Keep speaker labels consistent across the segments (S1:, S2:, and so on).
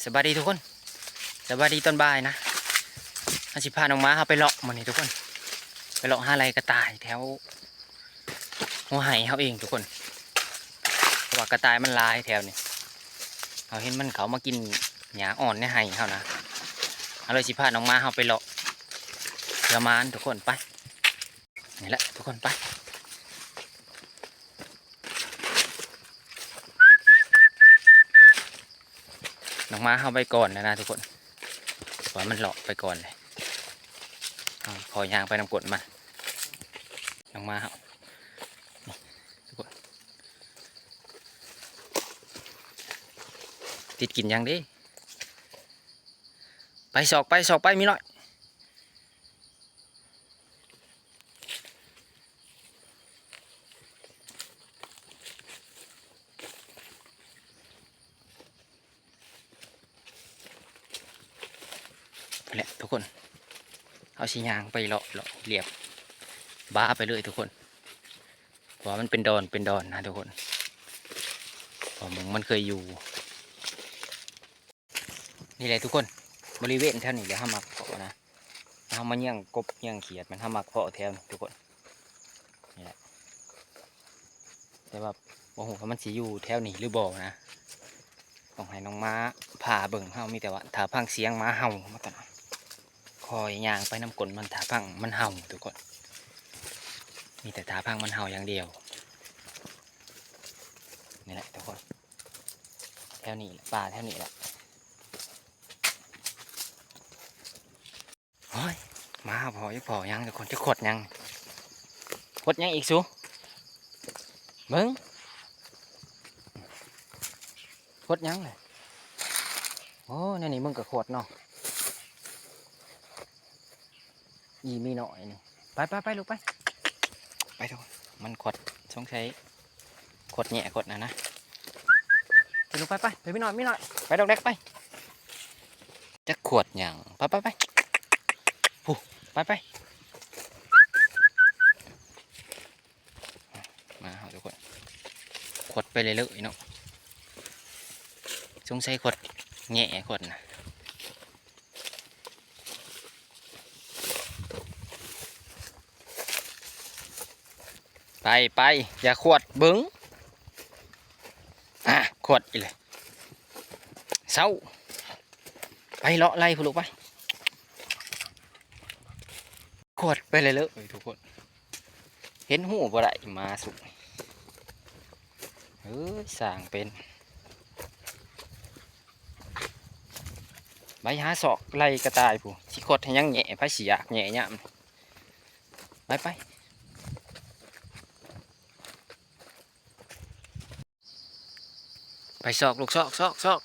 S1: สบายดีทุกคนสบายดีตอนบ่ายนะอาชิพาน้องม้าเขาไปเลาะมันนี่ทุกคนไปเลาะหาอะไรกระต่ายแถวหัวไห่เขาเองทุกคนเพราะว่ากระต่ายมันลายแถวนี้เขาเห็นมันเขามากินหญ้าอ่อนในไห่เขานะเอาเลยชิพาน้องม้าเขาไปเลาะเรือมานทุกคนไปนี่แหละทุกคนไปน้องม้าเข้าไปก่อนนะทุกคนว่ามันหลอกไปก่อนเลยขอยางไปนำกดมันน้องม้าเขาทุกคนติดกินยังดิไปสอกไปมีหน่อยแหละทุกคนเอาชิยางไปเลาะเรียบบ้าไปเลยทุกคนเพราะมันเป็นดอนนะทุกคนเพราะมันเคยอยู่นี่แหละทุกคนบริเวณแถวนี้เดี๋ยวห้ามักเพาะนะห้ามาเยี่ยงกบเยี่ยงเขียดมันห้ามักเพาะแถวนี้ทุกคนนี่แหละแต่ว่าบ่ฮู้ว่ามันสิอยู่แถวนี้หรือบ่นะต้องให้น้องม้าผ่าเบิ่งเฮามีแต่ว่าถ้าพังเสียงม้าเห่ามาก่อนคอยย่างไปน้ำกลนมันถ้าพังมันเห่าทุกคนมีแต่ถ้าพังมันเห่าอย่างเดียวนี่แหละทุกคนแถวนี้ป่าแถวนี้แหละโอ้ยมาพอยังทุกคนจะขดยังอีกสูเบิ้งขดยังเลยโอ้นี่มึงก็ขดเนาะอีมีหน่อยนี่ไปลูกไปทุกคนมันขดสงสัยขดแหน่ขดนะไปลูกไปไม่หน่อยไปดอกแดกไปจะขวดอย่างไปผู้ไปมาเอาทุกคนขวดไปเลยเนาะสงสัยขวดแง่ขวดนะไปอย่าขวดบึ้งขวดอีเลยเศร้าไปเลาะไล่ผู้ลูกไปขวดไปเลยทุกคนเห็นหูบ่ได้มาสุกสร้างเป็นใบหาศอกไล่กระต่ายผู้ชิขดให้ยังแง่ไปสีอยากแง่เนี่ยไปศอกลูกศอก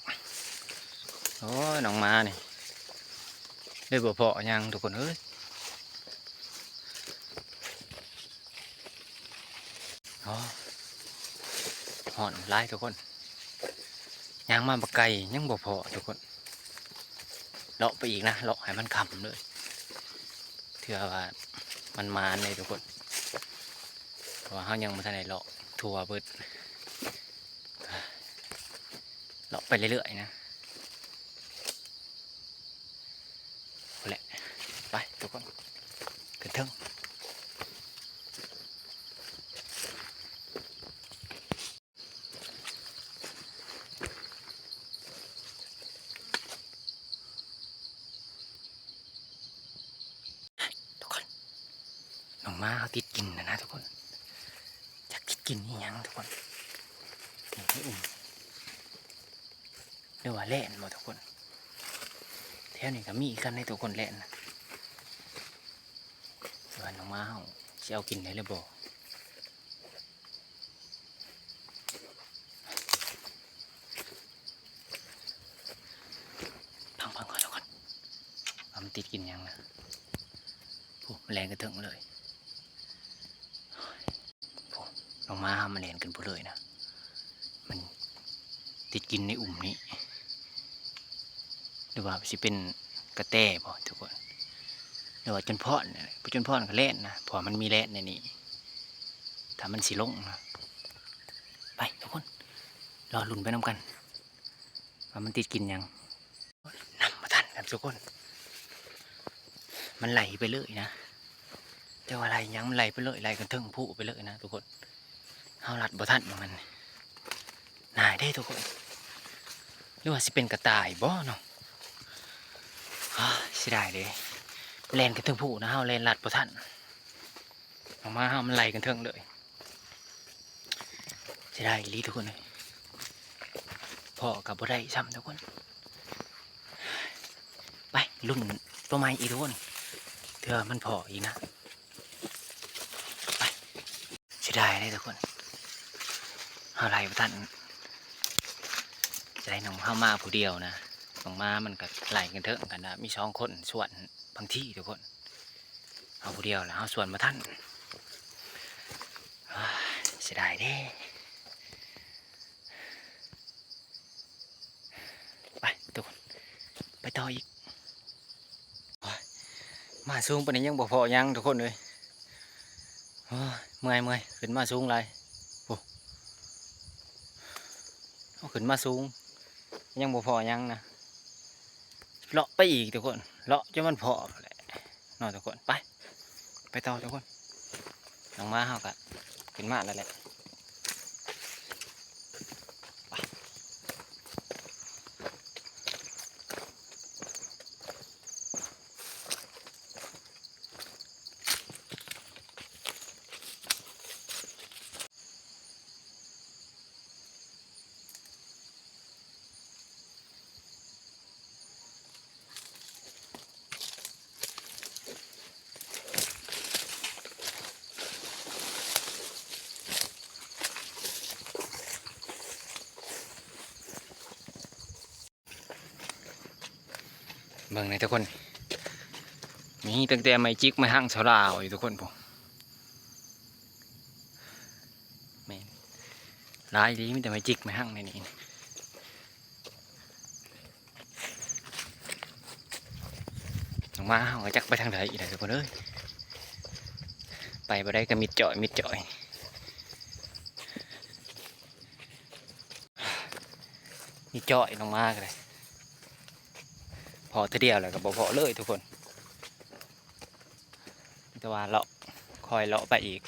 S1: โอ้ยน้องมานี่ได้บ่พอยังทุกคนหอนไล่ทุกคนยางมาบะไก่ยังบ่พอทุกคนเลาะไปอีกนะเลาะให้มันขำเลยเถื่อว่ามันมาเลยทุกคนเพราะว่าเขายังไม่ทันได้เลาะทัวเบิดเลาะไปเรื่อยๆนะแหละไปทุกคนขึ้นเทิงน้องม้าเขาติดกินนะทุกคนอยากติดกินนี่ยังทุกคนนี่อุ่มเรียกว่าเล่นหมดทุกคนแถวนี้ก็มีกันในทุกคนเล่นนะส่วนน้องม้าเขาจะเอากินได้หรือบ่พังก่อนทุกคนมันติดกินยังนะแรงกระเถิงเลยน้องม้ามันแรงกันไปเลยนะมันติดกินในอุ่มนี้หรือว่าสิเป็นกระแตบ่ทุกคนหรือว่าจนพ่อนก็เล่นนะเพราะมันมีแร่ในนี้ถ้ามันสิลงนะไปทุกคนรอลุ้นไปน้ำกันว่ามันติดกินยัง ทุกคนมันไหลไปเลยนะแต่ว่าไหลยังมันไหลไปเลยไหลกันเทิงผู้ไปเลยนะทุกคนเฮาลัดบ่ทันมันนายได้ทุกคนหรือว่าสิเป็นกระต่ายบ่เนาะเสียดายเลยแล่นกันเทิงผู้นะเฮาแล่นลัดบ่ทันออกมาเฮามันไหลกันเทิงเลยเสียดายอีหลีทุกคนเลยพ่อกับบ่ได้ซ้ำทุกคนไปลุ่นตัวไม้อีกทุกคนเถื่อมันพออีกนะไปเสียดายเลยทุกคนเฮาไหลบ่ทันจะได้น้องเฮามาผู้เดียวนะน้องมามันก็ไหลกันเถิงกันนะมี2 คนส่วนบางที่ทุกคนเอาผู้เดียวแล้วเอาส่วนมาท่านเสียดายเด้ไปทุกคนไปต่ออีกมาสูงปานนี้ยังบ่พอยังทุกคนเลยเมื่อยขึ้นมาสูงเลยโอ้เอาขึ้นมาสูงยังบ่พอยังนะเลาะไปอีกทุกคนเลาะจนมันพอแหละนอนทุกคนไปต่อทุกคนน้องมาเฮากะขึ้นมาแล้วแหละเบิ่งเลยทุกคนมีตั้งแต่ไม้จิกไม้หั่งเสาลาวอยู่ทุกคนผมแม่นหลายดีมีแต่ไม้จิกไม้หั่งในนี้ออกมาเฮาก็จักไปทางใดอีกแล้วทุกคนเอ้ยไปบ่ได้ก็มิดจ่อยมีจ่อยลงมาก็เลยพอเท่าเดียวแล้วก็บ่พอเลยทุกคนแต่ว่าเลาะคอยเลาะไปอีก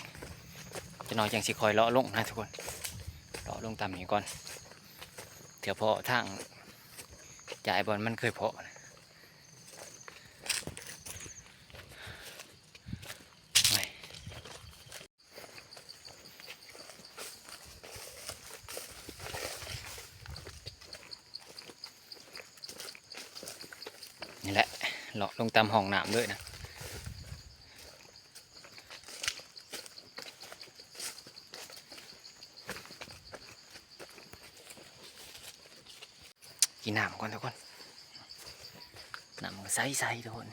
S1: จะน้อยจังสิคอยเลาะลงนะทุกคนเลาะลงตามนี้ก่อนเดี๋ยวพอทางจ่ายบอลมันเคยพอนี่แหละเลาะลงตามห้องน้ำด้วยนะกินน้ำก่อนทุกคนน้ำมันใสๆทุกคน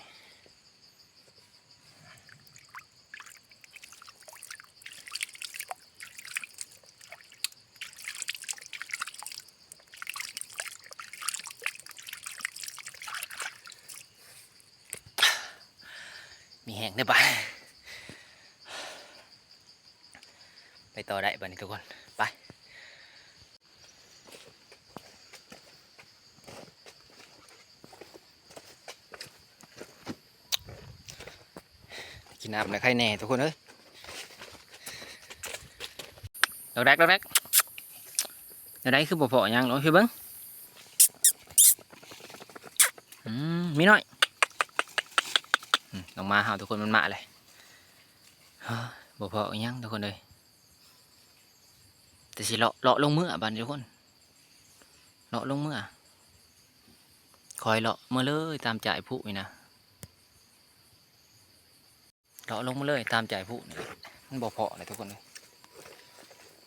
S1: มีแห้งได้ปะไปต่อได้บ้านี้ทุกคนไปกินน้ำแล้วใครแน่ทุกคนเอ้ยเราแรกคือบ่พอยังเนาะพี่เบิ้งมีน้อยลงมาหาทุกคนมันมาเลยบ่พอยังทุกคนเลยแต่สิเลาะลงมือบ้านทุกคนเลาะลงมือคอยเลาะมาเลยตามจ่ายผู้นี่นะเลาะลงมาเลยตามจ่ายผู้นี่มันบ่พอเลยทุกคนเลย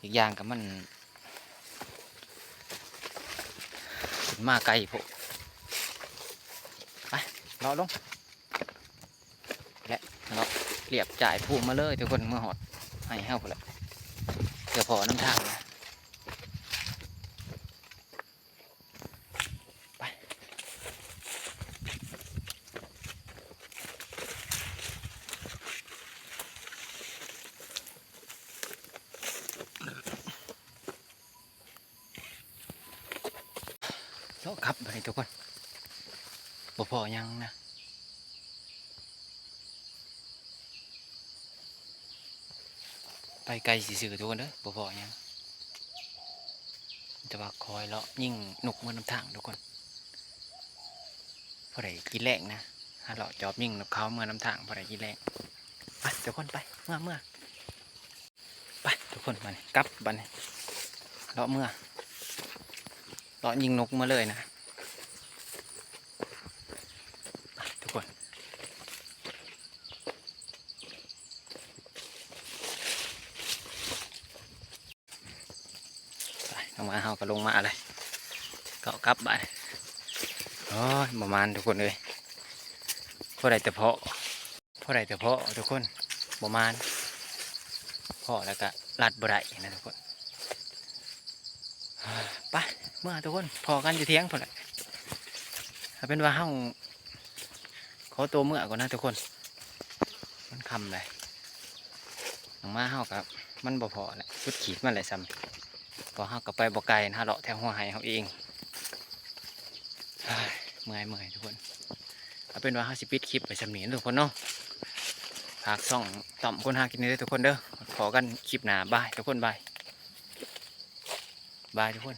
S1: อีกอย่างกับมันมาไกลผู้ไปเลาะลงและเลาะเรียบจ่ายผู้มาเลยทุกคนเมื่อหอดให้เฮาพุ่นแหละเดี๋ยวพอน้ำทางนะไปเลาะครับไปทุกคน บ่พอยังนะไปไกลซื่อๆทุกคนเด้อบ่พอยังแต่ว่าคอยเลาะยิ่งนกเมื่อน้ำทางทุกคนพอได้กินแรงนะหาเลาะจอบยิ่งนกเขาเมื่อน้ำทางพอได้กินแรงไปทุกคนไปเมื่อไปทุกคนมานี่กลับบัดนี้เลาะเมื่อเลาะยิงนกมาเลยนะไปทุกคนไปลงมาเฮาก็ลงมาเลยก็กลับบัดโอ้ยประมาณทุกคนเลยพอได้แต่เพาะทุกคนประมาณเพาะแล้วก็ลัดบ่ได้นะทุกคนไปเมื่อทุกคนพอกันอยู่เที่ยงพอแหละเอาเป็นว่าเฮาขอตัวเมื่อก่อนนะทุกคนมันคำเลยหลังมาเฮากับมันบ่พอแหละสุดขีดมันเลยซ้ำพอเฮากับไปบ่ไกลนะเลาะแถวหัวไห้เฮาเองเมื่อยทุกคนเอาเป็นว่าเฮาสิปิดคลิปไปสำเนียงทุกคนเนาะฝากส่องต่อมคนหากินได้ทุกคนเด้อขอกันคลิปหน้าบายทุกคนบายทุกคน